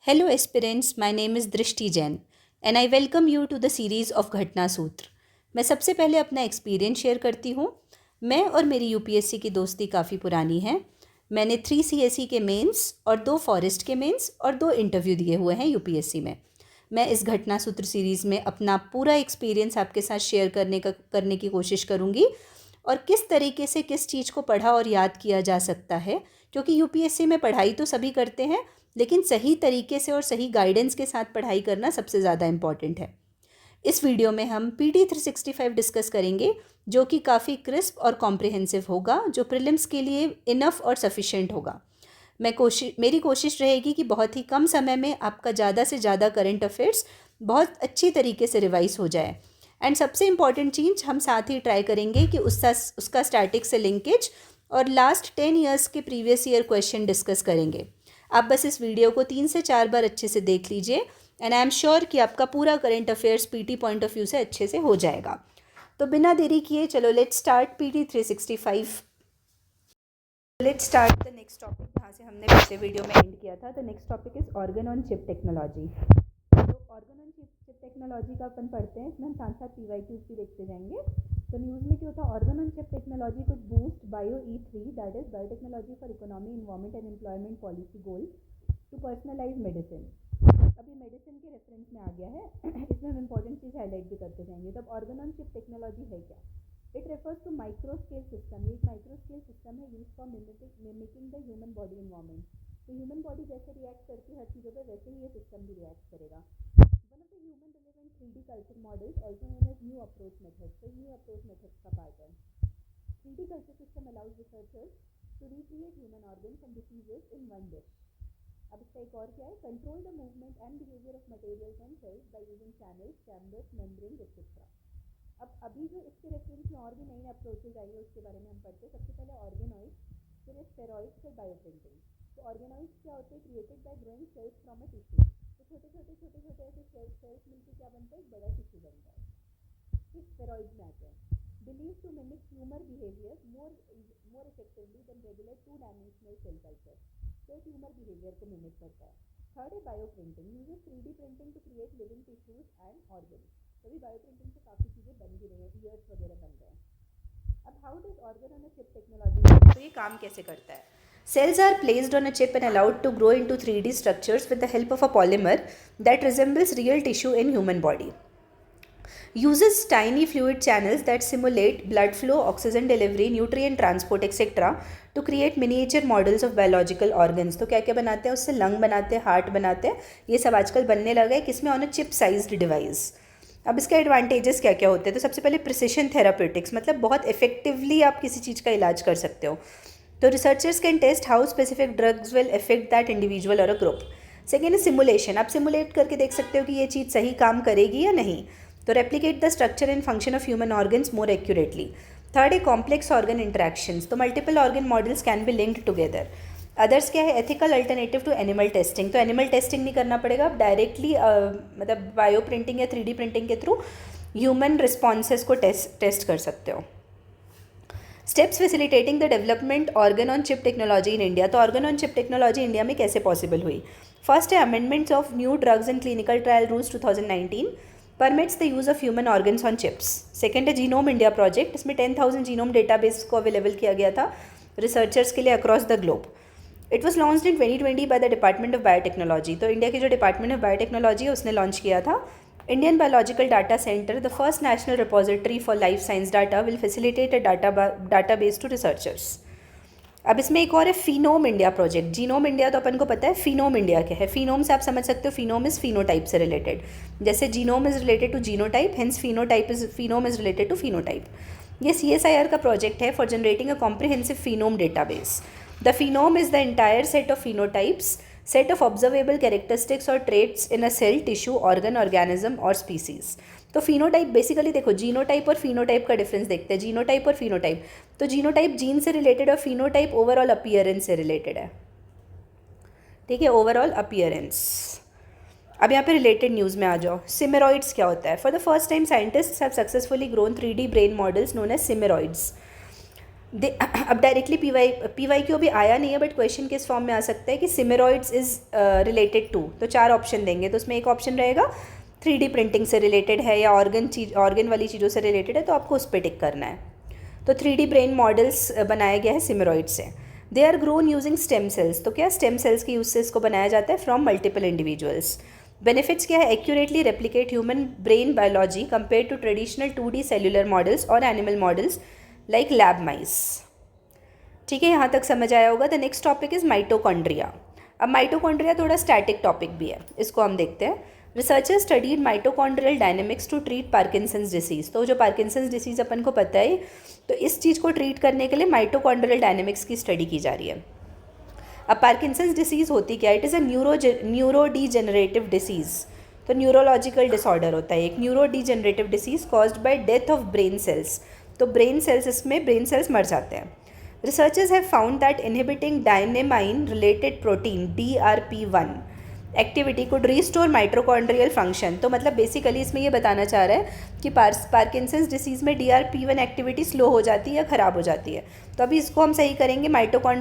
Hello aspirants, my name is Drishti Jain and I welcome you to the series of घटना सूत्र। मैं सबसे पहले अपना एक्सपीरियंस शेयर करती हूँ। मैं और मेरी यूपीएससी की दोस्ती काफ़ी पुरानी है। मैंने 3 सीएसई के मेंस और 2 फॉरेस्ट के मेंस और 2 इंटरव्यू दिए हुए हैं यूपीएससी में। मैं इस घटना सूत्र सीरीज़ में अपना पूरा एक्सपीरियंस आपके साथ शेयर करने की कोशिश करूँगी और किस तरीके से किस चीज़ को पढ़ा और याद किया जा सकता है, क्योंकि यूपीएससी में पढ़ाई तो सभी करते हैं लेकिन सही तरीके से और सही गाइडेंस के साथ पढ़ाई करना सबसे ज़्यादा इम्पॉर्टेंट है। इस वीडियो में हम PT 365 डिस्कस करेंगे, जो कि काफ़ी क्रिस्प और कॉम्प्रिहेंसिव होगा, जो प्रीलिम्स के लिए इनफ और सफिशेंट होगा। मेरी कोशिश रहेगी कि बहुत ही कम समय में आपका ज़्यादा से ज़्यादा करंट अफेयर्स बहुत अच्छी तरीके से रिवाइज हो जाए। एंड सबसे इम्पॉर्टेंट चीज़ हम साथ ही ट्राई करेंगे कि उसका स्टैटिक से लिंकेज और लास्ट 10 ईयर्स के प्रीवियस ईयर क्वेश्चन डिस्कस करेंगे। आप बस इस वीडियो को 3 से 4 बार अच्छे से देख लीजिए एंड आई एम श्योर कि आपका पूरा current affairs PT point of view से अच्छे से हो जाएगा। तो बिना देरी किए चलो let's start PT 365। Let's start the next topic जहाँ से हमने पिछले वीडियो में एंड किया था। The next topic is organ on chip technology. तो ऑर्गन ऑन चिप टेक्नोलॉजी का अपन पढ़ते हैं, इसमें हम साथ साथ PYQs भी देखते जाएंगे। तो न्यूज़ में क्या होता है, organ on chip technology could boost bio E3 that is biotechnology for economy environment and employment policy goal to personalize medicine. अभी मेडिसिन के रेफरेंस में आ गया है इसमें हम इंपॉर्टेंट चीज़ हाईलाइट भी करते जाएंगे। तब ऑर्गन ऑन चिप टेक्नोलॉजी है क्या? It refers to micro scale system. ये एक माइक्रो स्केल सिस्टम है use for mimicking the human body environment. तो ह्यूमन बॉडी जैसे रिएक्ट करती है हर चीज़ों पर, वैसे ही ये सिस्टम भी रिएक्ट करेगा। One of the human relevant 3D culture models also known as new approach method. तो न्यू अप्रोच मेथड का पार्ट है। 3D culture system allows researchers to recreate human organs and diseases in one dish. अब इसका एक और क्या है, control the movement and behaviour of materials and cells by using channels, chambers, membranes etcetera. अब अभी जो इसके रेफरेंस में और भी नई अप्रोचेज आई है उसके बारे में हम पढ़ते हैं। सबसे पहले ऑर्गेनॉइड्स, फिर स्टेरॉइड्स, फिर बायोप्रिंटिंग। तो ऑर्गेनॉइड्स क्या होते हैं, created by growing cells from a tissue. तो छोटे छोटे ऐसे सेल्स मिलकर क्या बनता है, एक बड़ा टिश्यू बनता है। फिर स्टेरॉइड्स में आते हैं, believe to mimic humour behaviour more effectively than regular 2 dimensional cell culture. तो ह्यूमर बिहेवियर को मिमिक करता है। थर्ड है bioprinting, uses 3D printing to create living tissues and organs. तभी बायोप्रिंटिंग से काफ़ी चीज़ें बन भी रही हैं, ईयर्स वगैरह बन रहे हैं। अब how does organ on a chip technology, तो ये काम कैसे करता है? Cells are placed on a chip and allowed to grow into 3D structures with the help of a polymer that resembles real tissue in human body. Uses tiny fluid channels that simulate blood flow, oxygen delivery, nutrient transport, etc. to create miniature models of biological organs. तो क्या क्या बनाते हैं उससे, lung बनाते हैं, heart बनाते हैं। ये सब आजकल बनने लगा है किसमें, on a chip sized device. अब इसके एडवांटेजेस क्या क्या होते हैं? तो सबसे पहले प्रिसिशन थेराप्यूटिक्स, मतलब बहुत इफेक्टिवली आप किसी चीज़ का इलाज कर सकते हो। तो researchers can test how specific drugs will affect that individual और अ ग्रुप। सेकेंड है सिमुलेशन, आप सिमुलेट करके देख सकते हो कि ये चीज़ सही काम करेगी या नहीं। तो replicate the structure and function of human organs more accurately. Third है कॉम्प्लेक्स ऑर्गन इंटरेक्शंस, तो multiple organ models can be linked together. Others क्या है, ethical alternative to animal testing, तो एनिमल टेस्टिंग नहीं करना पड़ेगा, आप डायरेक्टली मतलब बायो प्रिंटिंग या 3D प्रिंटिंग के थ्रू ह्यूमन रिस्पॉन्सेस को टेस्ट कर सकते हो। Steps facilitating the development organ on chip technology in India, तो organ on chip technology India में कैसे पॉसिबल हुई? फर्स्ट है amendments of new drugs and clinical trial rules 2019 permits the use of human organs on chips. Second है genome India project, इसमें 10,000 genome database को available किया गया था रिसर्चर्स के लिए across the globe. It was launched in 2020 by the department of biotechnology, तो India के जो डिपार्टमेंट ऑफ बायोटेक्नोलॉजी है उसने लॉन्च किया था। Indian Biological Data Center, the first national repository for life science data, will facilitate a database to researchers. अब इसमें एक और है फिनोम इंडिया प्रोजेक्ट। जीनोम इंडिया तो अपन को पता है, फिनोम इंडिया क्या है? फिनोम से आप समझ सकते हो, फिनोम इज फिनोटाइप से रिलेटेड, जैसे genome is related to genotype, hence phenome is related to phenotype. ये CSIR का प्रोजेक्ट है for generating a comprehensive phenome database. The phenome is the entire set of phenotypes, set of observable characteristics or traits in a cell, tissue, organ, organism और species। तो phenotype basically देखो, genotype और phenotype का difference देखते हैं। Genotype और phenotype, तो genotype gene से रिलेटेड और phenotype ओवरऑल अपीयरेंस से रिलेटेड है, ठीक है, ओवरऑल अपीयरेंस। अब यहाँ पे रिलेटेड न्यूज़ में आ जाओ। सिमेरॉइड्स क्या होता है? For the first time scientists have successfully grown 3D brain models known as chimeroids. अब डायरेक्टली पी वाई क्यू अभी आया नहीं है, बट क्वेश्चन किस फॉर्म में आ सकता है कि सिमेरॉइड्स इज रिलेटेड टू, तो 4 ऑप्शन देंगे, तो उसमें एक ऑप्शन रहेगा 3D प्रिंटिंग से रिलेटेड है या ऑर्गन वाली चीज़ों से रिलेटेड है, तो आपको उस पर टिक करना है। तो 3D ब्रेन मॉडल्स बनाया गया है सिमेरॉइड से। They are grown using stem cells, तो क्या स्टेम सेल्स के यूज से इसको बनाया जाता है फ्रॉम मल्टीपल इंडिविजुअल्स। बेनिफिट्स क्या है, accurately replicate human brain biology compare to traditional 2D cellular models और animal models like lab mice. ठीक है, यहाँ तक समझ आया होगा। The next topic is mitochondria. अब माइटोकॉन्ड्रिया थोड़ा स्टैटिक टॉपिक भी है, इसको हम देखते हैं। Researchers studied mitochondrial dynamics to treat Parkinson's disease. तो जो पार्किंसंस डिसीज अपन को पता है, तो इस चीज़ को ट्रीट करने के लिए माइटोकॉन्ड्रियल डायनेमिक्स की स्टडी की जा रही है। अब पार्किंसंस डिसीज़ होती क्या, it is a neuro degenerative disease. तो न्यूरोलॉजिकल डिसऑर्डर होता है एक, neuro degenerative disease caused by death of brain cells. तो ब्रेन सेल्स, इसमें ब्रेन सेल्स मर जाते हैं। Researchers have found that inhibiting dynamine-related protein DRP1 activity could restore mitochondrial function। तो मतलब बेसिकली इसमें ये बताना चाह रहा है कि पार्किंसंस डिसीज़ में DRP1 एक्टिविटी स्लो हो जाती है या ख़राब हो जाती है। तो अभी इसको हम सही करेंगे,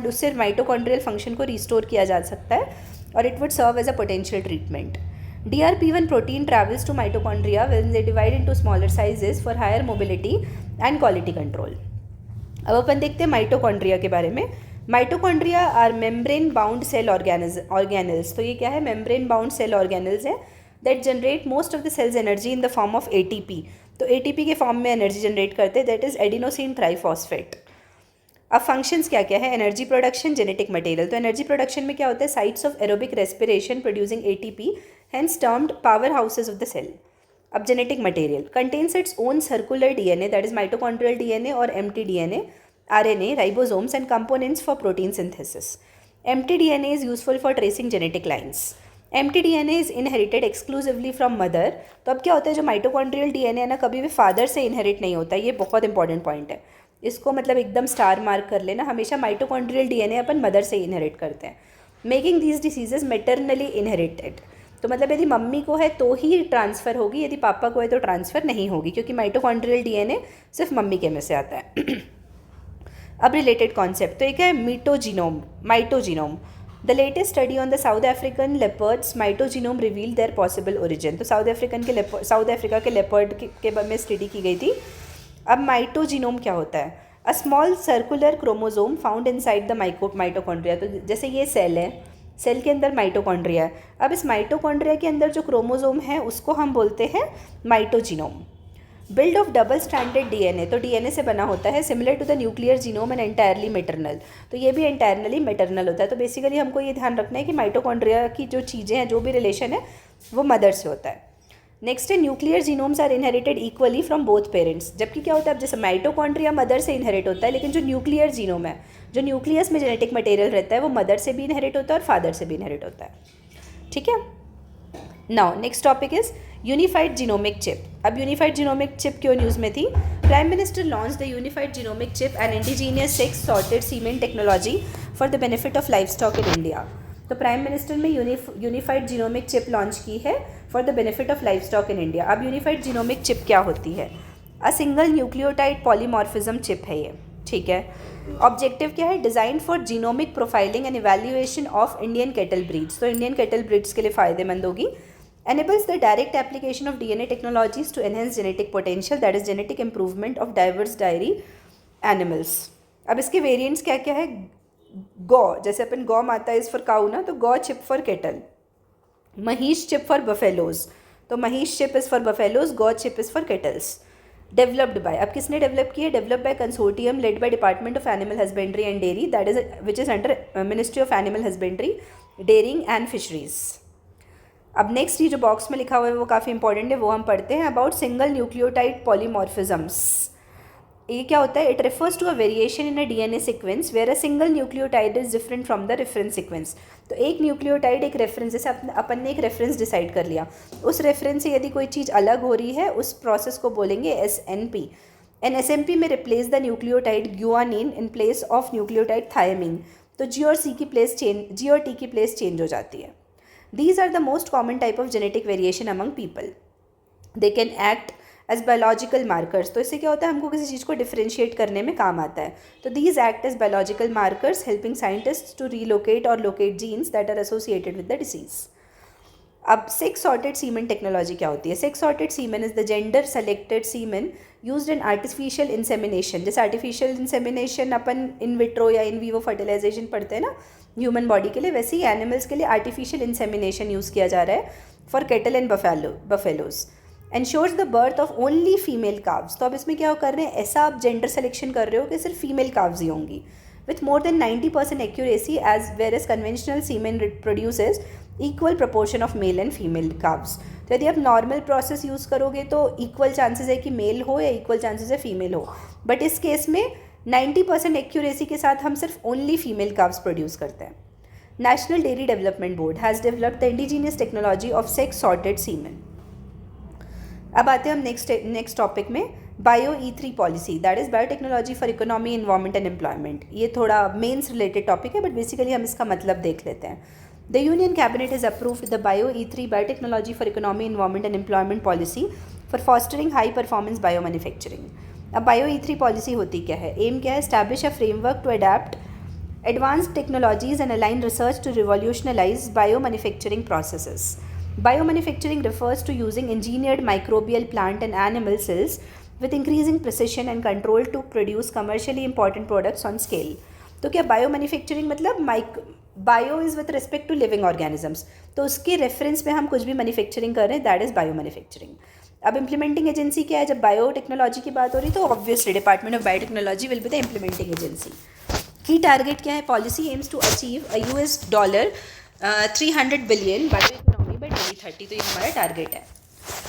उससे माइटोकॉन्ड्रियल फंक्शन को रिस्टोर किया जा सकता है और it would serve as a potential treatment. DRP1 protein travels to mitochondria when they divide into smaller sizes for higher mobility and quality control। अब अपन देखते हैं माइटोकॉन्ड्रिया के बारे में। Mitochondria are membrane bound cell organelles. तो ये क्या है, मेम्ब्रेन बाउंड सेल ऑर्गेनल्स है that generate most of the cell's energy in the form of ATP। तो ATP के फॉर्म में एनर्जी जनरेट करते हैं, दैट इज एडिनोसिन ट्राइफॉस्फेट। अब फंक्शंस क्या क्या है, एनर्जी प्रोडक्शन, जेनेटिक मटेरियल। तो एनर्जी प्रोडक्शन में क्या होता है, sites of aerobic respiration producing ATP, hence termed power houses of the cell. अब genetic material contains its own circular DNA, that is mitochondrial DNA और empty DNA, RNA, ribosomes and components for protein synthesis. Empty DNA is useful for tracing genetic lines. Empty DNA is inherited exclusively from mother। तो अब क्या होता है, जो mitochondrial DNA है ना, कभी भी फादर से इनहेरिट नहीं होता। ये बहुत इंपॉर्टेंट पॉइंट है, इसको मतलब एकदम स्टार मार्क कर लेना। हमेशा माइटोकॉन्ड्रियल DNA अपन मदर से इनहेरिट करते हैं। Making these diseases maternally inherited. तो मतलब यदि मम्मी को है तो ही ट्रांसफ़र होगी, यदि पापा को है तो ट्रांसफ़र नहीं होगी, क्योंकि माइटोकॉन्ड्रियल DNA सिर्फ मम्मी के में से आता है। अब रिलेटेड कॉन्सेप्ट, तो एक है mitogenome. The latest study on the South African leopards mitogenome reveal their possible origin. तो साउथ अफ्रीका के लेपर्ड के बारे में स्टडी की गई थी। अब माइटोजीनोम क्या होता है, a small circular chromosome found inside the mitochondria. तो जैसे ये सेल है, सेल के अंदर माइटोकॉन्ड्रिया है। अब इस माइटोकॉन्ड्रिया के अंदर जो क्रोमोजोम है उसको हम बोलते हैं mitogenome. Build of double stranded DNA, तो DNA से बना होता है, similar to the nuclear genome and entirely maternal. तो ये भी एंटायरली मेटरनल होता है। तो बेसिकली हमको ये ध्यान रखना है कि माइटोकॉन्ड्रिया की जो चीज़ें हैं, जो भी रिलेशन है, वो मदर से होता है। नेक्स्ट है nuclear genomes are inherited equally from both parents. जबकि क्या होता है, अब जैसे माइटोकॉन्ड्रिया मदर से इनहेरिट होता है, लेकिन जो न्यूक्लियर जीनोम है, जो न्यूक्लियस में जेनेटिक मटेरियल रहता है, वो मदर से भी इनहेरिट होता है और फादर से भी इनहेरिट होता है। ठीक है, now next topic is unified genomic chip. अब यूनिफाइड जीनोमिक चिप क्यों न्यूज़ में थी, prime minister launch the unified genomic chip and indigenous sex sorted semen technology for the benefit of livestock in India. तो prime minister में unified genomic chip launch की है for the benefit of livestock in India. अब unified genomic chip क्या होती है, a single nucleotide polymorphism chip है ये। ठीक है, ऑब्जेक्टिव क्या है, design for genomic profiling and evaluation of Indian cattle breeds. तो इंडियन कैटल ब्रीड्स के लिए फ़ायदेमंद होगी। enables the direct application of DNA technologies to enhance genetic potential, that is genetic improvement of diverse dairy animals। अब इसके variants क्या क्या है, गौ, जैसे अपन गौ माता इज़ फॉर काऊ ना, तो Gau chip for cattle, Mahish chip for buffaloes, तो Mahish chip is for buffaloes, Gau chip is for cattles. Developed by, अब किसने डेवलप की है, develop by consortium led by department of animal husbandry and dairy, that is which is under ministry of animal husbandry, dairying and fisheries. अब next ये जो box में लिखा हुआ है वो काफ़ी इंपॉर्टेंट है, वो हम पढ़ते हैं। अबाउट सिंगल न्यूक्लियोटाइड पॉलीमॉर्फिज्म्स, ये क्या होता है, it refers to a variation in a DNA sequence where a single nucleotide is different from the reference sequence. तो एक न्यूक्लियोटाइड, एक रेफरेंस, जैसे अपन ने एक रेफरेंस डिसाइड कर लिया, उस रेफरेंस से यदि कोई चीज़ अलग हो रही है, उस प्रोसेस को बोलेंगे SNP। एन SMP में replace the nucleotide guanine in place of nucleotide thymine. तो G और T की प्लेस चेंज हो जाती है। These are the most common type of genetic variation among people. They can act as biological markers. तो इससे क्या होता है, हमको किसी चीज़ को डिफ्रेंशिएट करने में काम आता है। तो these act as biological markers helping scientist to relocate और locate genes that are associated with the disease. अब सेक्स सॉर्टेड सीमेन टेक्नोलॉजी क्या होती है? Sex sorted semen is the gender selected semen used in artificial insemination. जैसे artificial insemination अपन in vitro या in Vivo fertilisation पढ़ते हैं ना ह्यूमन बॉडी के लिए, वैसे ही एनिमल्स के लिए आर्टिफिशियल इंसेमिनेशन यूज़ किया जा रहा है for cattle and buffaloes. Ensures the birth of only female calves. तो अब इसमें क्या कर रहे हैं, ऐसा आप जेंडर सेलेक्शन कर रहे हो कि सिर्फ फीमेल काव्स ही होंगी with more than 90% accuracy, as where as conventional semen produces equal proportion of male and female calves. तो यदि आप नॉर्मल प्रोसेस यूज़ करोगे तो इक्वल चांसेस है कि मेल हो या इक्वल चांसेस है फीमेल हो, बट इस केस में 90% एक्यूरेसी के साथ हम सिर्फ ओनली फीमेल काव्स प्रोड्यूस करते हैं। National dairy development board has developed the indigenous technology of sex sorted semen. अब आते हैं हम नेक्स्ट टॉपिक में, bio E3 policy, that is biotechnology for economy, environment and employment. ये थोड़ा मेंस रिलेटेड टॉपिक है, बट बेसिकली हम इसका मतलब देख लेते हैं। The union cabinet is approved the bio E3 biotechnology for economy, environment and employment policy for fostering high performance bio manufacturing. अब बायो E3 पॉलिसी होती क्या है, एम क्या है, establish a framework to adapt advanced technologies and align research to revolutionize biomanufacturing processes. Biomanufacturing refers to using engineered microbial plant and animal cells with increasing precision and control to produce commercially important products on scale. तो क्या bio manufacturing मतलब bio is with respect to living organisms, तो उसके reference में हम कुछ भी manufacturing कर रहे हैं, दैट इज़ बायो मैन्युफैक्चरिंग। अब इम्प्लीमेंटिंग एजेंसी क्या है, जब बायोटेक्नोलॉजी की बात हो रही तो obviously department of biotechnology will be the implementing agency. Key target क्या है, policy aims to achieve a $300 billion bio economy by 2030, तो ये हमारा टारगेट है।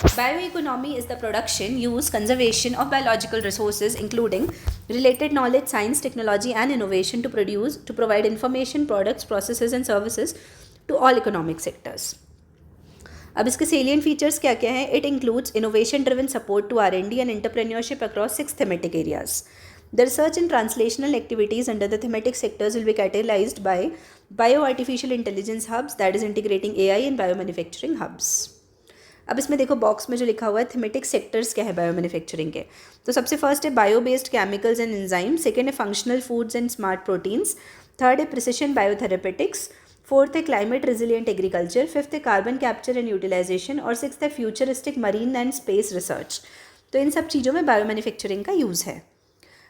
Bio economy is the production, use, conservation of biological resources including related knowledge, science, technology and innovation to provide information, products, processes and services to all economic sectors. अब इसके salient features क्या क्या हैं? It includes innovation driven support to R&D and entrepreneurship across 6 thematic areas. The research and translational activities under the thematic sectors will be catalyzed by bio-artificial intelligence hubs, that is integrating AI and biomanufacturing hubs. अब इसमें देखो box में जो लिखा हुआ है thematic sectors क्या है बायो मैन्युफैक्चरिंग के, तो सबसे फर्स्ट है bio based chemicals and enzyme, second है functional foods and smart proteins, third है प्रिसिशन बायोथेरेपेटिक्स, फोर्थ है क्लाइमेट रेजिलिएंट एग्रीकल्चर, फिफ्थ है कार्बन कैप्चर एंड यूटिलाइजेशन और सिक्स्थ है futuristic marine and space research. तो इन सब चीज़ों में बायो मैन्युफैक्चरिंग का यूज़ है।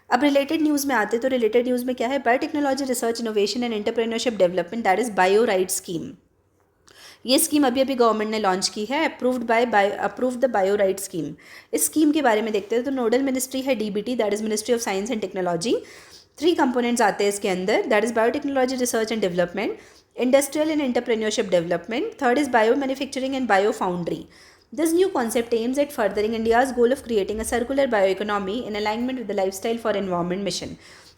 अब रिलेटेड न्यूज़ में आते तो रिलेटेड न्यूज़ में क्या है, biotechnology research innovation and entrepreneurship development, that is bio right scheme. ये स्कीम अभी गवर्नमेंट ने लॉन्च की है, approved the bio right scheme. इस स्कीम के बारे में देखते हैं तो नोडल मिनिस्ट्री है DBT, that is ministry of science and technology. 3 components आते हैं इसके अंदर, that is biotechnology research and development, industrial and entrepreneurship development, third is bio manufacturing and bio foundry. This new concept aims at furthering India's goal of creating a circular bioeconomy in alignment with the lifestyle for environment mission.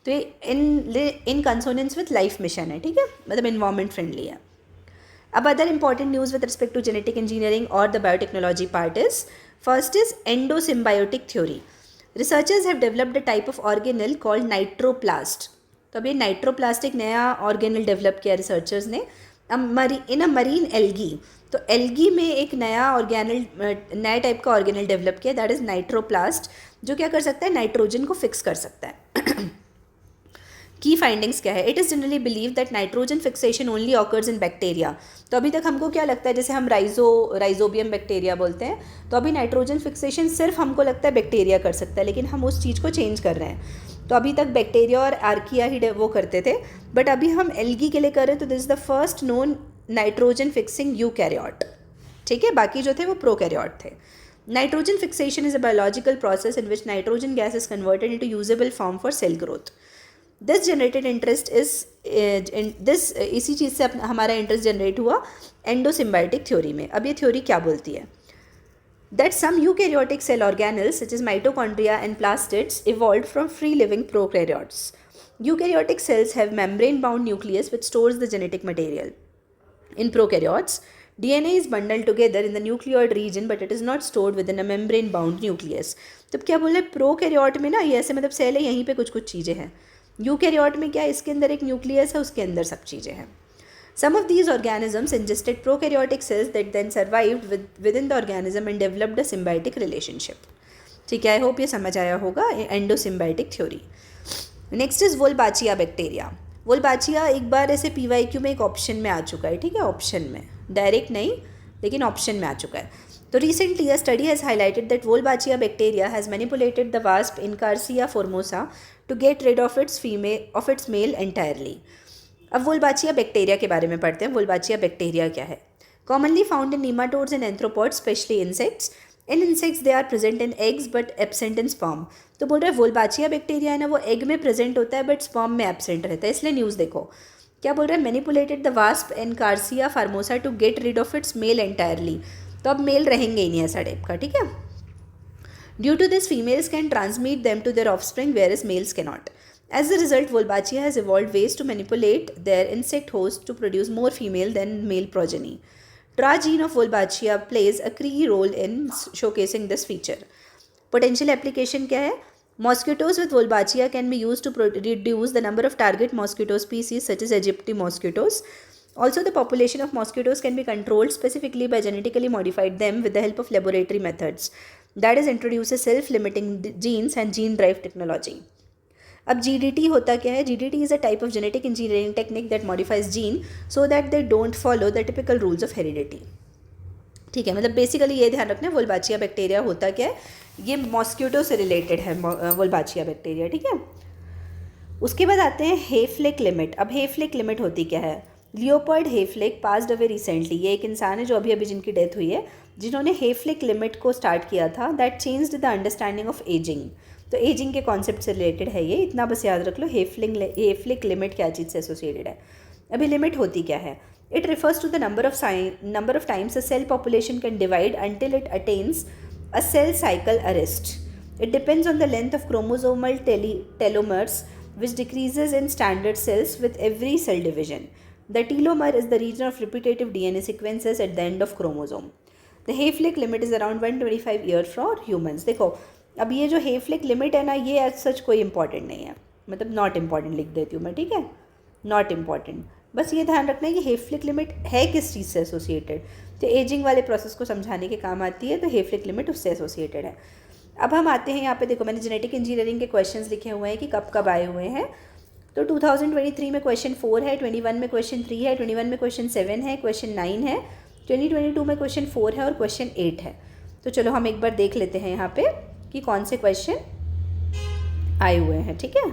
तो ये in consonance with life mission है, ठीक है, मतलब environment friendly है। अब other important news with respect to genetic engineering और the biotechnology part is, first is endosymbiotic theory. Researchers have developed a type of organelle called nitroplast. तो अभी नाइट्रोप्लास्ट एक नया ऑर्गेनल डेवलप किया रिसर्चर्स ने इन अ मरीन एल्गी। तो एल्गी में एक नया टाइप का ऑर्गेनल डेवलप किया, दैट इज़ नाइट्रोप्लास्ट, जो क्या कर सकता है, नाइट्रोजन को फिक्स कर सकता है। की फाइंडिंग्स क्या है, it is generally believe that nitrogen fixation only occurs in bacteria. तो अभी तक हमको क्या लगता है, जैसे हम राइजोबियम बैक्टीरिया बोलते हैं, तो अभी नाइट्रोजन फिक्सेशन सिर्फ हमको लगता है बैक्टीरिया कर सकता है, लेकिन हम उस चीज़ को चेंज कर रहे हैं। तो अभी तक बैक्टीरिया और आर्किया ही वो करते थे, बट अभी हम एल्गी के लिए कर रहे हैं, तो this is the first known nitrogen fixing eukaryote, ठीक है, बाकी जो थे वो प्रोकैरियोट थे। Nitrogen fixation is a biological process in which nitrogen gas is converted into usable form for sale growth. This generated interest इसी चीज़ से हमारा इंटरेस्ट जनरेट हुआ एंडोसिम्बायोटिक थ्योरी में। अब ये थ्योरी क्या बोलती है, that some eukaryotic cell organelles such as mitochondria and plastids evolved from free living prokaryotes. Eukaryotic cells have membrane bound nucleus which stores the genetic material. In prokaryotes, DNA is bundled together in the nucleoid region but it is not stored within a membrane bound nucleus. तब क्या बोले, prokaryote में ना ये ऐसे मतलब cell है, यहीं पे कुछ कुछ चीज़ें हैं। यूकैरियोट में क्या है, इसके अंदर एक न्यूक्लियस है, उसके अंदर सब चीज़ें हैं। Some of these organisms ingested prokaryotic cells that then survived within the organism and developed a symbiotic relationship. ठीक है, आई होप ये समझ आया होगा endosymbiotic theory. Next is Wolbachia bacteria. Wolbachia एक बार ऐसे PYQ में एक ऑप्शन में आ चुका है, ठीक है, ऑप्शन में, डायरेक्ट नहीं लेकिन ऑप्शन में आ चुका है। तो recently a study has highlighted that Wolbachia bacteria has manipulated the wasp Encarsia formosa to get rid of its male entirely. अब वोल्बाचिया बैक्टीरिया के बारे में पढ़ते हैं। वोल्बाचिया बैक्टीरिया क्या है? Commonly found in nematodes and arthropods, especially insects. In insects they are present in eggs but absent in sperm. तो बोल रहे हैं वोल्बाचिया बैक्टीरिया है ना, वो एग में प्रेजेंट होता है बट स्पर्म में एब्सेंट रहता है। इसलिए न्यूज़ देखो क्या बोल रहे हैं, manipulated the wasp Encarsia formosa to get rid of its male entirely. तो अब मेल रहेंगे ही नहीं ऐसा टाइप का, ठीक है। Due to this females can transmit them to their offspring whereas males cannot. As a result, Wolbachia has evolved ways to manipulate their insect host to produce more female than male progeny. TRA gene of Wolbachia plays a key role in showcasing this feature. Potential application क्या है? Mosquitoes with Wolbachia can be used to reduce the number of target mosquito species such as Egypti mosquitoes. Also, the population of mosquitoes can be controlled specifically by genetically modified them with the help of laboratory methods. That is, introduces self-limiting genes and gene-drive technology. अब GDT होता क्या है? GDT is a type of genetic engineering technique that modifies gene so that they don't follow the typical rules of heredity. ठीक है, मतलब basically ये ध्यान रखना है वोल्बाचिया बैक्टीरिया होता क्या है, ये मॉस्किटो से रिलेटेड है वोल्बाचिया बैक्टीरिया, ठीक है। उसके बाद आते हैं हेफ्लिक लिमिट। अब हेफ्लिक लिमिट होती क्या है? Leopold Hayflick passed away recently. ये एक इंसान है जो अभी जिनकी डेथ हुई है, जिन्होंने हेफ्लिक लिमिट को स्टार्ट किया था। That changed the understanding of ageing. तो एजिंग के कॉन्सेप्ट से रिलेटेड है ये, इतना बस याद रख लो। हेफ्लिक लिमिट क्या चीज़ से एसोसिएटेड है? अभी लिमिट होती क्या है? It refers to the number of times a cell population can divide until it attains a cell cycle arrest. It depends on the length of chromosomal telomeres, which decreases in standard cells with every cell division. The telomere is the region of repetitive DNA sequences at the end of chromosome. The Hayflick limit is around 125 years for humans. देखो अब ये जो Hayflick limit है ना, ये as such कोई important नहीं है, मतलब नॉट इम्पॉर्टेंट लिख देती हूँ मैं, ठीक है, नॉट इम्पॉर्टेंट। बस ये ध्यान रखना है कि हेफ्लिक लिमिट है किस चीज़ से एसोसिएटेड, तो एजिंग वाले प्रोसेस को समझाने के काम आती है, तो हेफ्लिक लिमिट उससे एसोसिएटेड है। अब हम आते हैं यहाँ पे, देखो मैंने जेनेटिक इंजीनियरिंग के क्वेश्चंस लिखे हुए हैं कि कब कब आए हुए हैं। तो 2023 में क्वेश्चन 4 है, 21 में क्वेश्चन 3 है, 21 में क्वेश्चन 7 है, क्वेश्चन 9 है, 2022 में क्वेश्चन 4 है और क्वेश्चन 8 है। तो चलो हम एक बार देख लेते हैं यहाँ पे कि कौन से क्वेश्चन आए हुए हैं, ठीक है।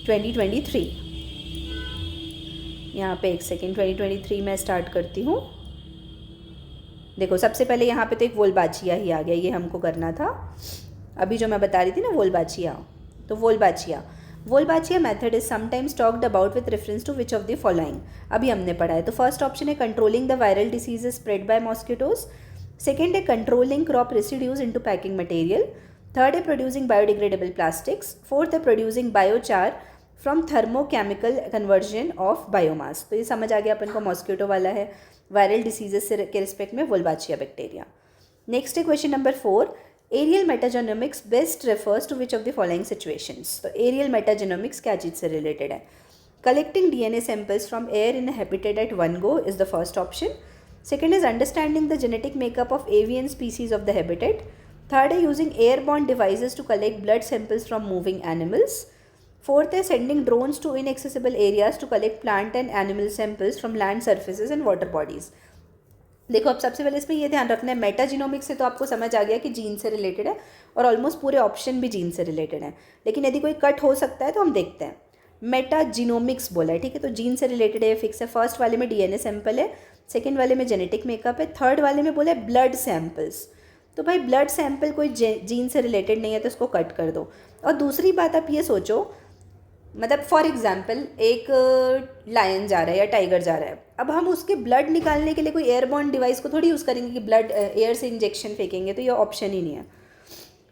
2023 यहाँ पे एक सेकेंड, 2023 में स्टार्ट करती हूँ। देखो सबसे पहले यहाँ पे तो एक वोल्बाचिया ही आ गया, ये हमको करना था अभी जो मैं बता रही थी ना, वोल्बाचिया। तो Wolbachia method is sometimes talked about with reference to which of the following. अभी हमने पढ़ा है। तो फर्स्ट ऑप्शन है controlling the viral diseases spread by mosquitoes. Second है controlling crop residues into packing material. Third है producing biodegradable plastics. Fourth है producing biochar from thermochemical conversion of biomass. तो ये समझ आ गया अपन को, मॉस्किटो वाला है, वायरल डिसीजेस के रिस्पेक्ट में वोल्बाचिया बैक्टीरिया। नेक्स्ट है question number 4, aerial metagenomics best refers to which of the following situations. तो एरियल मेटाजेनोमिक्स क्या चीज़ से रिलेटेड है? Collecting DNA samples from air in habitat at one go is the first option. Second is understanding the genetic makeup of avian species of the habitat. Third है using airborne devices to collect blood samples from moving animals. Fourth है sending drones to inaccessible areas to collect plant and animal samples from land surfaces and water bodies. देखो अब सबसे पहले इसमें ये ध्यान रखना है, मेटाजीनोमिक्स से तो आपको समझ आ गया कि जीन से रिलेटेड है और ऑलमोस्ट पूरे ऑप्शन भी जीन से रिलेटेड है, लेकिन यदि कोई कट हो सकता है तो हम देखते हैं। मेटाजीनोमिक्स बोला है, ठीक है, तो जीन से रिलेटेड है, फिक्स है। फर्स्ट वाले में DNA सैंपल है, सेकेंड वाले में जेनेटिक मेकअप है, थर्ड वाले में बोला है ब्लड सैंपल्स। तो भाई ब्लड सैंपल कोई जीन से रिलेटेड नहीं है तो उसको कट कर दो। और दूसरी बात आप ये सोचो, मतलब फॉर एग्जाम्पल एक लायन जा रहा है या टाइगर जा रहा है, अब हम उसके ब्लड निकालने के लिए कोई एयरबॉर्न डिवाइस को थोड़ी यूज़ करेंगे कि ब्लड एयर से इंजेक्शन फेंकेंगे, तो ये ऑप्शन ही नहीं है।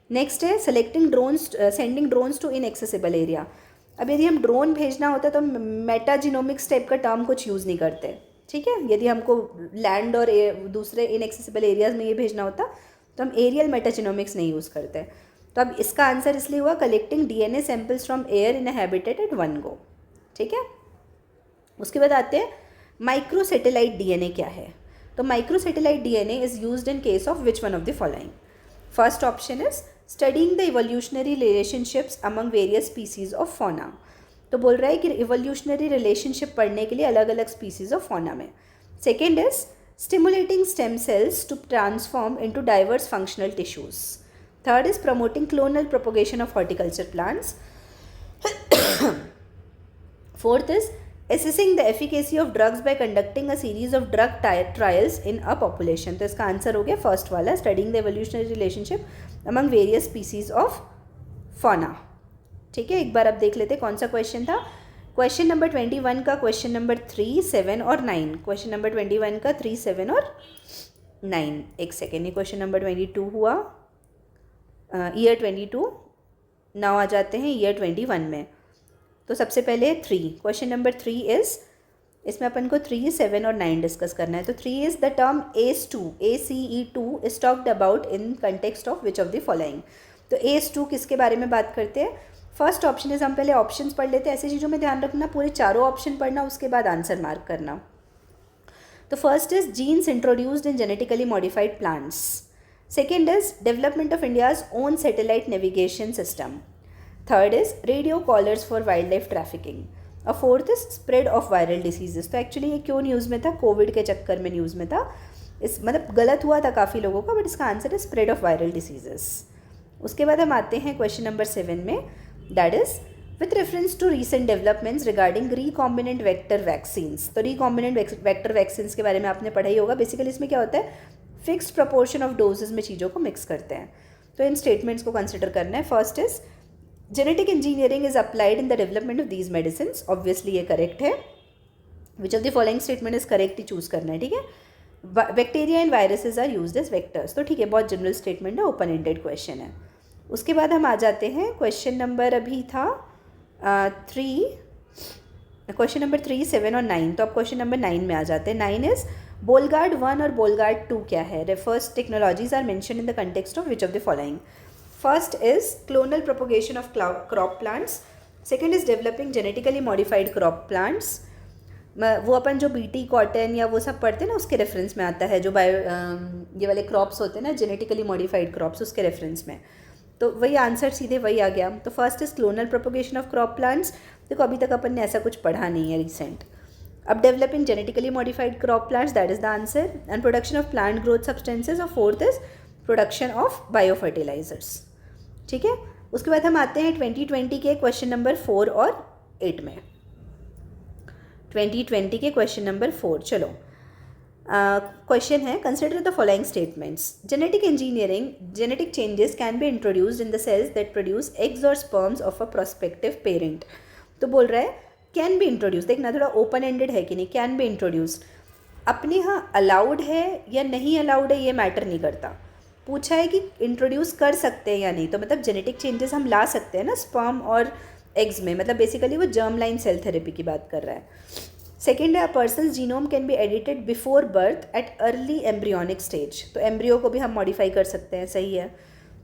नेक्स्ट है sending drones to inaccessible area. अब यदि हम ड्रोन भेजना होता तो मेटाजीनोमिक्स टाइप का टर्म कुछ यूज़ नहीं करते, ठीक है। यदि हमको लैंड और दूसरे इनएक्सेसिबल एरियाज में ये भेजना होता तो हम एरियल मेटाजीनोमिक्स नहीं यूज़ करते। तो अब इसका आंसर इसलिए हुआ collecting DNA samples from air in a habitat at one go, ठीक है। उसके बाद आते हैं माइक्रो सैटेलाइट DNA क्या है। तो micro satellite DNA is used in case of which one of the following. First option is studying the evolutionary relationships among various species of fauna. तो बोल रहा है कि इवोल्यूशनरी रिलेशनशिप पढ़ने के लिए अलग अलग स्पीसीज ऑफ फौना में। Second is stimulating stem cells to transform into diverse functional tissues. Third is promoting clonal propagation of horticulture plants. Fourth is assessing the efficacy of drugs by conducting a series of drug trials in a population। तो इसका answer हो गया first वाला, studying the evolutionary relationship among various species of fauna। ठीक है, एक बार अब देख लेते कौन सा क्वेश्चन था। क्वेश्चन नंबर 21 का क्वेश्चन नंबर 3, 7 और 9। क्वेश्चन नंबर 21 का 3, 7 और 9। एक सेकेंड, ये क्वेश्चन नंबर 22 हुआ, ईयर 22। नाउ आ जाते हैं ईयर 21 में। तो सबसे पहले 3, क्वेश्चन नंबर 3 इज़, इसमें अपन को 3, 7 और 9 डिस्कस करना है। तो 3 is the term ACE2 is talked about in context of which of the following. तो ACE2 किसके बारे में बात करते हैं? फर्स्ट ऑप्शन इज, हम पहले ऑप्शंस पढ़ लेते हैं। ऐसी चीज़ों में ध्यान रखना, पूरे चारों ऑप्शन पढ़ना, उसके बाद आंसर मार्क करना। तो first is genes introduced in genetically modified plants. Second is development of India's own satellite navigation system. Third is radio collars for wild life trafficking. और fourth is spread of viral diseases. तो actually ये क्यों news में था? Covid के चक्कर में news में था। इस मतलब गलत हुआ था काफ़ी लोगों का, बट इसका आंसर है स्प्रेड ऑफ वायरल डिसीजेस। उसके बाद हम आते हैं क्वेश्चन नंबर 7 में, that is with reference to recent developments regarding recombinant vector vaccines. तो रिकॉम्बिनेंट वेक्टर वैक्सीन्स के बारे में आपने पढ़ा ही होगा। बेसिकली इसमें क्या होता है, फिक्स्ड प्रपोर्शन ऑफ डोजेज में चीज़ों को मिक्स करते हैं। तो इन स्टेटमेंट्स को कंसिडर करना है। First is genetic engineering is applied in the development of these medicine. Obviously ये करेक्ट है। Which of the following statement is correct ही चूज करना है, ठीक है। Bacteria and viruses are used as vectors. तो ठीक है, बहुत जनरल स्टेटमेंट है, ओपन एंडेड क्वेश्चन है। उसके बाद हम आ जाते हैं क्वेश्चन नंबर, अभी था 3, क्वेश्चन नंबर 3, 7 और 9। तो अब क्वेश्चन नंबर 9 में आ जाते हैं। 9 इज बोलगार्ड 1 और बोलगार्ड 2 क्या है? Refers technologies are mention in the context of which of the following. First is clonal propagation of crop plants. Second is developing genetically modified crop plants. वो अपन जो BT cotton या वो सब पढ़ते हैं ना, उसके रेफरेंस में आता है। जो ये वाले क्रॉप्स होते हैं ना, जेनेटिकली मॉडिफाइड क्रॉप्स, उसके रेफरेंस में। तो वही आंसर सीधे वही आ गया। तो first is clonal propagation of crop plants. देखो अभी तक अपन ने ऐसा कुछ पढ़ा नहीं है रिसेंट। अब developing genetically modified crop plants, that is the answer. And production of plant growth substances. और fourth is production of bio fertilisers. ठीक है, उसके बाद हम आते हैं 2020 के क्वेश्चन नंबर 4 और 8 में। 2020 के क्वेश्चन नंबर 4, चलो क्वेश्चन है, consider the following statements. Genetic engineering, genetic changes can be introduced in the cells that produce eggs और sperms of a prospective parent. तो बोल रहा है कैन बी इंट्रोड्यूस। देखना थोड़ा ओपन एंडेड है कि नहीं। कैन बी इंट्रोड्यूस्ड अपने यहाँ अलाउड है या नहीं अलाउड है, ये मैटर नहीं करता। पूछा है कि इंट्रोड्यूस कर सकते हैं या नहीं। तो मतलब जेनेटिक चेंजेस हम ला सकते हैं ना स्पर्म और एग्स में। मतलब बेसिकली वो जर्म लाइन सेल थेरेपी की बात कर रहा है। सेकेंड है, a person's genome can be edited before birth at early embryonic stage. तो एम्ब्रियो को भी हम मॉडिफाई कर सकते हैं, सही है।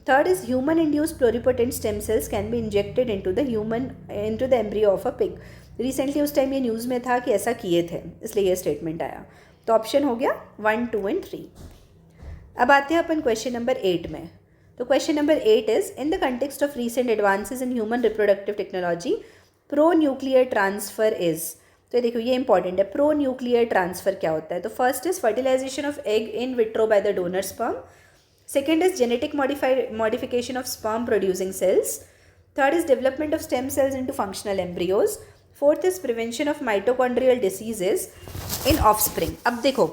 Third is human induced pluripotent stem cells can be injected into the embryo of a pig. Recently उस टाइम ये न्यूज़ में था कि ऐसा किए थे, इसलिए ये स्टेटमेंट आया। तो ऑप्शन हो गया 1, 2 एंड 3। अब आते हैं अपन क्वेश्चन नंबर 8 में। तो question number 8 is in the context of recent advances in human reproductive technology, pro nuclear transfer is. तो देखो ये इंपॉर्टेंट है, प्रो न्यूक्लियर ट्रांसफर क्या होता है। तो first is fertilisation of egg in vitro by the donor sperm. Second is genetic modification of sperm producing cells. Third is development of stem cells into functional embryos. Fourth is prevention of mitochondrial diseases in offspring. अब देखो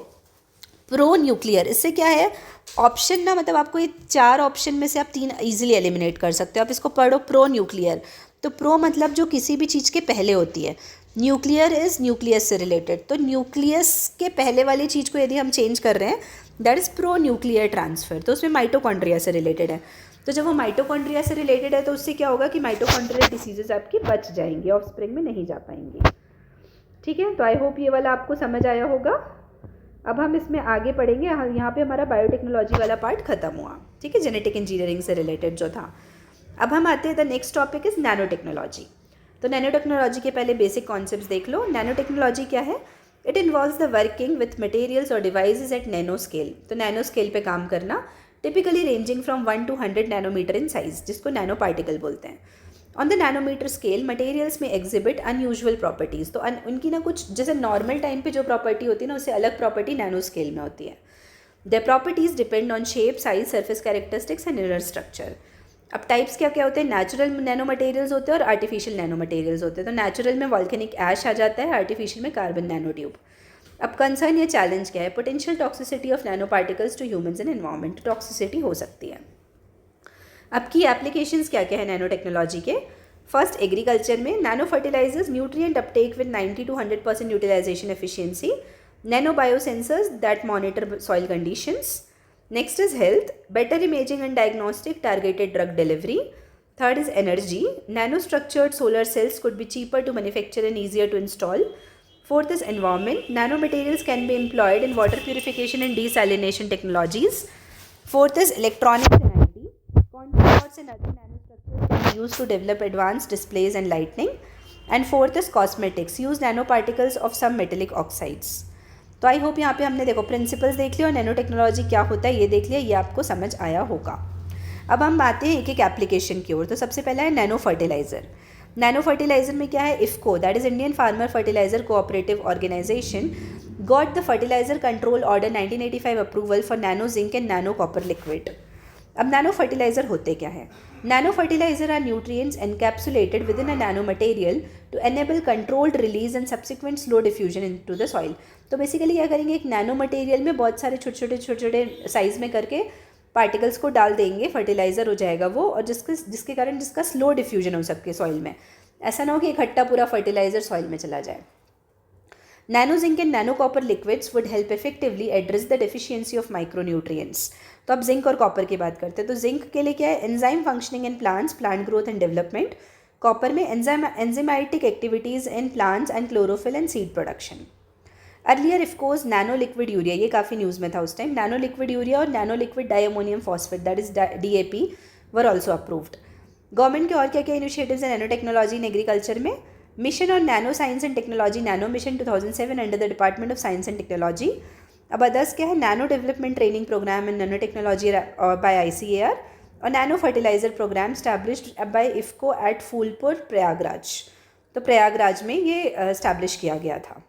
pro nuclear, इससे क्या है option ना, मतलब आपको ये 4 option में से आप 3 इजीली एलिमिनेट कर सकते हो। आप इसको पढ़ो प्रो न्यूक्लियर। तो प्रो मतलब जो किसी भी चीज़ के पहले होती है, न्यूक्लियर इज न्यूक्लियस से रिलेटेड। तो न्यूक्लियस के पहले वाली चीज़ को यदि हम चेंज कर रहे हैं, that is pro nuclear transfer. तो उसमें माइटोकॉन्ड्रिया से रिलेटेड है। तो जब वो माइटोकॉन्ड्रिया से रिलेटेड है तो उससे क्या होगा कि माइटोकॉन्ड्रियल डिसीजेज आपकी बच जाएंगी, ऑफस्प्रिंग में नहीं जा पाएंगी। ठीक है, तो आई होप ये वाला आपको समझ आया होगा। अब हम इसमें आगे पढ़ेंगे। यहाँ पे हमारा बायोटेक्नोलॉजी वाला पार्ट खत्म हुआ। ठीक है, जेनेटिक इंजीनियरिंग से रिलेटेड जो था। अब हम आते हैं the next topic is nano technology. तो नैनो टेक्नोलॉजी के पहले बेसिक कॉन्सेप्ट्स देख लो। नैनो टेक्नोलॉजी क्या है? It involves the working with materials और डिवाइसेस एट नैनो स्केल। तो नैनो स्केल पे काम करना। Typically ranging from 1 to 100 nanometre in size, जिसको नैनो पार्टिकल बोलते हैं। On the nanometre scale materials में एग्जिबिट अनयूजुअल प्रॉपर्टीज़, तो उनकी ना कुछ जैसे नॉर्मल टाइम पे जो प्रॉपर्टी होती है ना, उससे अलग प्रॉपर्टी नैनो स्केल में होती है। The properties depend on shape, size, surface characteristics and inner structure. अब टाइप्स क्या क्या होते हैं, नेचुरल नैनो मटेरियल्स होते हैं और आर्टिफिशियल नैनो मटेरियल्स होते हैं। तो नेचुरल में वॉल्केनिक ऐश आ जाता है, आर्टिफिशियल में कार्बन नैनो ट्यूब। अब कंसर्न या चैलेंज क्या है, potential toxicity of nano particles to humans and environment, toxicity हो सकती है। अब की एप्लीकेशंस क्या क्या है नैनो टेक्नोलॉजी के। फर्स्ट, एग्रीकल्चर में nano fertilisers, nutrient uptake with 90 to 100% utilisation efficiency, nano biosensors that monitor soil conditions. Next is health, better imaging and diagnostic, targeted drug delivery. Third is energy, nanostructured solar cells could be cheaper to manufacture and easier to install. Fourth is environment, nanomaterials can be employed in water purification and desalination technologies. Fourth is electronics and IT, quantum dots and other nanostructures can be used to develop advanced displays and lighting. And fourth is cosmetics, use nanoparticles of some metallic oxides. तो I hope यहाँ पे हमने देखो principles देख लिया और nano technology क्या होता है ये देख लिया, ये आपको समझ आया होगा। अब हम आते हैं एक एक एप्लीकेशन की ओर। तो सबसे पहला है नैनो फर्टिलाइज़र। नैनो फर्टिलाइज़र में क्या है, IFFCO that is Indian farmer fertiliser cooperative organisation got the fertiliser control order 1985 approval for nano zinc and nano copper liquid. अब नैनो फर्टिलाइज़र होते क्या है, nano fertiliser are nutrients encapsulated within a nano material to enable controlled release and subsequent slow diffusion into the soil. तो basically क्या करेंगे, एक nano material में बहुत सारे छोटे छोटे साइज़ में करके पार्टिकल्स को डाल देंगे, फर्टिलाइज़र हो जाएगा वो, और जिसके कारण जिसका स्लो डिफ्यूजन हो सके सॉइल में। ऐसा ना हो कि इकट्ठा पूरा फर्टिलाइज़र सॉइल में चला जाए। Nano zinc and nano copper liquids would help effectively address the deficiency of micronutrients. तो अब जिंक और कॉपर की बात करते हैं। तो जिंक के लिए क्या है, enzyme functioning in plants, plant growth and development. Copper में enzymatic activities in plants and chlorophyll and seed production. Earlier IFFCO's nano liquid urea, ये काफ़ी न्यूज़ में था उस टाइम, नैनो लिक्विड यूरिया और nano liquid diammonium phosphate that is DAP were also approved. Government के और क्या क्या इनिशिएटिव्स हैं नैनो टेक्नोलॉजी इन एग्रीकल्चर में, mission on nano science and technology nano mission 2007 under the department of science and technology. अब others क्या है, nano development training programme in nano technology by ICAR और nano fertiliser programme established by IFFCO at Phulpur Prayagraj. तो प्रयागराज में ये establish किया गया था।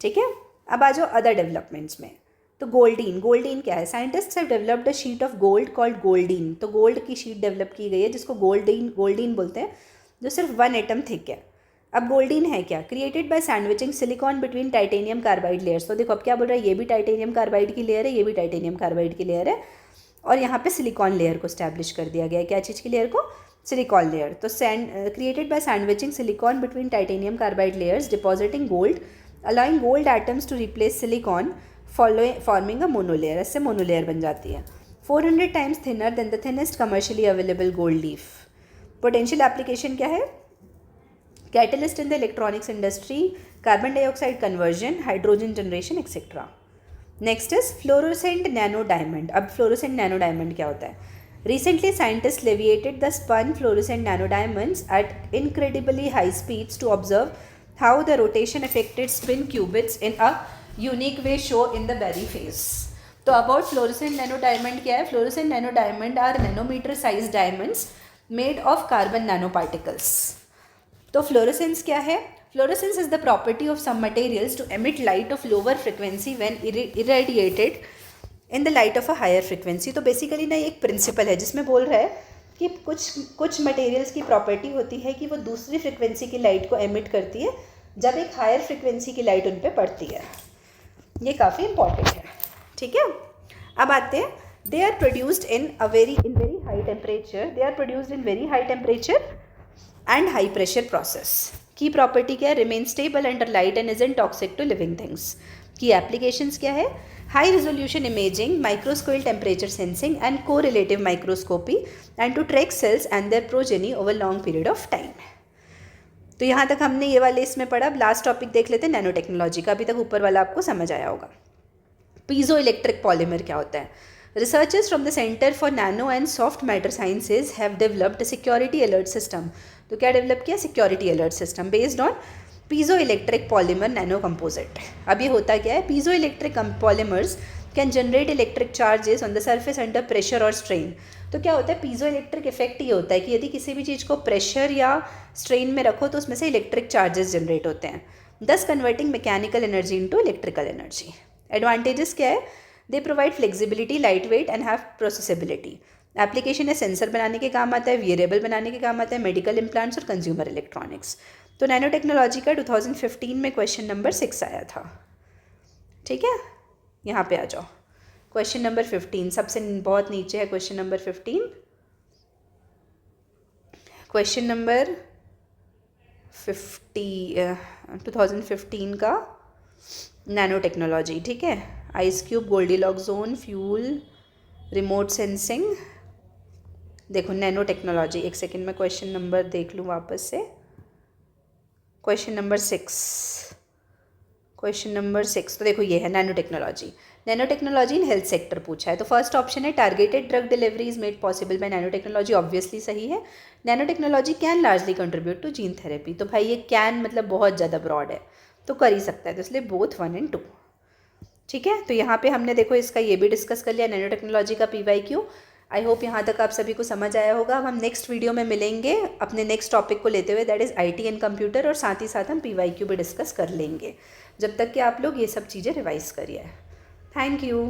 ठीक है, अब आ जाओ अदर डेवलपमेंट्स में। तो गोल्डीन क्या है, scientists have developed a sheet of gold called goldene. तो गोल्ड की शीट डेवलप की गई है जिसको गोल्डीन बोलते हैं, जो सिर्फ 1 एटम थिक है। अब गोल्डीन है क्या, created by sandwiching silicon between titanium carbide layers. तो देखो अब क्या बोल रहा है, ये भी टाइटेनियम कार्बाइड की लेयर है, ये भी टाइटेनियम कार्बाइड की लेयर है, और यहाँ पे सिलिकॉन लेयर को स्टैब्लिश कर दिया गया है। क्या चीज़ की लेयर को, सिलिकॉन लेयर। तो created by sandwiching silicon between titanium carbide layers depositing gold allowing gold atoms to replace silicon forming a monolayer। ऐसे मोनोलेयर बन जाती है 400 times thinner than the thinnest commercially available gold leaf। Potential application क्या है, catalyst in the electronics industry, carbon dioxide conversion, hydrogen generation etcetera. Next is fluorescent nano diamond. अब fluorescent nano diamond क्या होता है, recently scientist levitated the spun fluorescent nano diamonds at incredibly high speeds to observe how the rotation affected spin qubits in a unique way show in the Berry phase। तो about fluorescent nano diamond क्या है, fluorescent nano diamond are nanometer size diamonds made of carbon nanoparticles। तो fluorescence क्या है, fluorescence is the property of some materials to emit light of lower frequency when irradiated in the light of a higher frequency। तो basically ना एक principal है जिसमें बोल रहा है कि कुछ मटेरियल्स की प्रॉपर्टी होती है कि वो दूसरी फ्रिक्वेंसी की लाइट को एमिट करती है जब एक हायर फ्रिक्वेंसी की लाइट उन पे पड़ती है। ये काफ़ी इंपॉर्टेंट है। ठीक है, अब आते हैं, they are produced in very high temperature, they are produced in very high temperature and high pressure process. की प्रॉपर्टी क्या है, remain stable under light and isn't toxic to living things. की एप्लीकेशंस क्या है, high resolution imaging, microscale temperature sensing and correlative microscopy and to track cells and their progeny over long period of time. तो यहाँ तक हमने ये वाले इसमें पढ़ा। अब लास्ट टॉपिक देख लेते हैं नैनो टेक्नोलॉजी का। अभी तक ऊपर वाला आपको समझ आया होगा। पीजो इलेक्ट्रिक पॉलीमर क्या होता है, researchers from the centre for nano and soft matter sciences have developed security alert system. तो क्या डेवलप किया, security alert system based on piezo electric polymer nano composite. अब ये होता क्या है, piezo electric polymers can generate electric charges on the surface under pressure और strain. तो क्या होता है, पीजो इलेक्ट्रिक इफेक्ट ये होता है कि यदि किसी भी चीज़ को प्रेशर या स्ट्रेन में रखो तो उसमें से इलेक्ट्रिक चार्जेस जनरेट होते हैं, thus converting mechanical energy into electrical energy. Advantages क्या है, they provide flexibility, light weight and have processability. Application है सेंसर बनाने के काम आता है, वेरिएबल बनाने के काम आता है, मेडिकल इम्प्लांट्स और कंज्यूमर इलेक्ट्रॉनिक्स। तो नैनो टेक्नोलॉजी का 2015 में क्वेश्चन नंबर 6 आया था। ठीक है, यहाँ पे आ जाओ। क्वेश्चन नंबर 15 सबसे बहुत नीचे है क्वेश्चन नंबर 15। क्वेश्चन नंबर 2015 का नैनो टेक्नोलॉजी। ठीक है, ice cube, Goldilock zone, fuel, remote sensing. देखो नैनो टेक्नोलॉजी, एक सेकेंड में क्वेश्चन नंबर देख लूँ वापस से। क्वेश्चन नंबर 6, क्वेश्चन नंबर 6 तो देखो ये है nano technology. Nano technology in health sector पूछा है, तो फर्स्ट ऑप्शन है targeted drug delivery is made possible by nano technology, obviously सही है। Nano technology can largely contribute to gene therapy, तो भाई ये कैन मतलब बहुत ज़्यादा ब्रॉड है, तो कर ही सकता है, तो इसलिए बोथ 1 and 2। ठीक है, तो यहाँ पे हमने देखो इसका ये भी डिस्कस कर लिया, नैनो टेक्नोलॉजी का PYQ। आई होप यहाँ तक आप सभी को समझ आया होगा। अब हम नेक्स्ट वीडियो में मिलेंगे अपने नेक्स्ट टॉपिक को लेते हुए, that is IT and computer, और साथ ही साथ हम PYQ भी डिस्कस कर लेंगे। जब तक कि आप लोग ये सब चीज़ें रिवाइज करिए। Thank you.